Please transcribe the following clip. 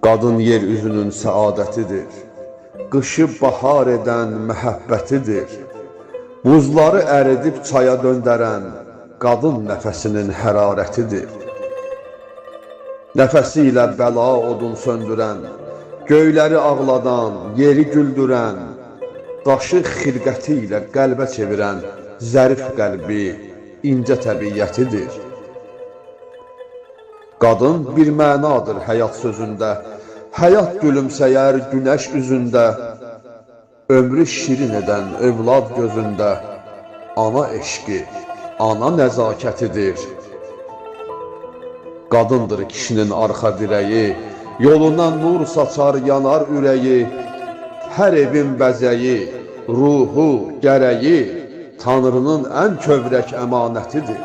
Qadın yer üzünün səadətidir, qışı bahar edən məhəbbətidir. Buzları əridib çaya döndərən qadın nəfəsinin hərarətidir. Nəfəsi ilə bəla odun söndürən, göyləri ağladan, yeri güldürən, daşı xilqəti ilə qəlbə çevirən zərif qəlbi, incə təbiyyətidir. Qadın bir mənadır həyat sözündə, həyat gülümsəyər günəş üzündə, ömrü şirin edən övlad gözündə, ana eşqi, ana nəzakətidir. Qadındır kişinin arxa dirəyi, yoluna nur saçar yanar ürəyi, hər evin bəzəyi, ruhu, gərəyi, Tanrının ən kövrək əmanətidir.